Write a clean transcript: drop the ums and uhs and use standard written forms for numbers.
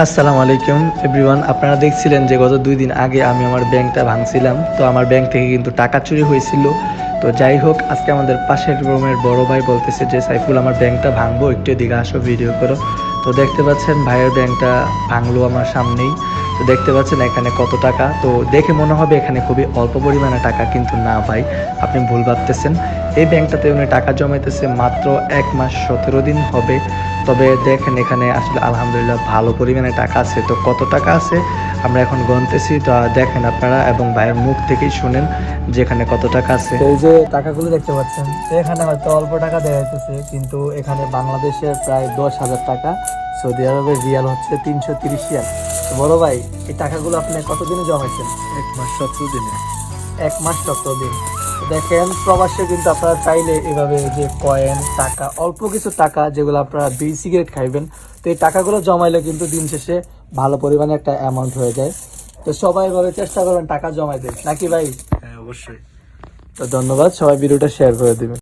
আসসালামু আলাইকুম এভরিওয়ান। আপনারা দেখছিলেন যে গত 2 দিন আগে আমি আমার ব্যাংকটা ভাঙছিলাম, তো আমার ব্যাংক থেকে কিন্তু টাকা চুরি হয়েছিল। তো যাই হোক, আজকে আমাদের পাশের রুমের বড় ভাই বলতেছে যে সাইফুল আমার ব্যাংকটা ভাঙবো, একটু এদিকে আসো ভিডিও করো। তো দেখতে পাচ্ছেন ভাইয়ের ব্যাংকটা ভাঙলো আমার সামনেই। তো দেখতে পাচ্ছেন এখানে কত টাকা। তো দেখে মনে হবে এখানে খুবই অল্প পরিমাণে টাকা, কিন্তু না ভাই, আপনি ভুল ভাবতেছেন। এই ব্যাংকটাতে উনি টাকা জমাইতেছে মাত্র 1 মাস 17 দিন হবে। তবে দেখেন এখানে আসলে আলহামদুলিল্লাহ ভালো পরিমাণে টাকা আছে। তো কত টাকা আছে আমরা এখন গণতেছি, তো দেখেন আপনারা এবং ভাইয়ের মুখ থেকেই শুনেন যে এখানে কত টাকা আছে। তো এই যে টাকাগুলো দেখতে পাচ্ছেন, তো এখানে হয়তো অল্প টাকা দেওয়া যাইতেছে, কিন্তু এখানে বাংলাদেশের প্রায় 10,000 টাকা, সৌদি আরবের রিয়াল হচ্ছে 330 রিয়াল। তো বড় ভাই, এই টাকাগুলো আপনি কতদিনে জমাইছেন? 1 মাস 17 দিনে। 1 মাস 17 দিন। দেখেন প্রবাসে কিন্তু আপনারা চাইলে এভাবে যে কয়েন টাকা, অল্প কিছু টাকা যেগুলো আপনারা বিড়ি সিগারেট খাইবেন, তো এই টাকাগুলো জমাইলে কিন্তু দিন শেষে ভালো পরিমাণে একটা অ্যামাউন্ট হয়ে যায়। তো সবাই এভাবে চেষ্টা করবেন টাকা জমাইতে, নাকি ভাই? হ্যাঁ, অবশ্যই। তো ধন্যবাদ, সবাই ভিডিওটা শেয়ার করে দিবেন।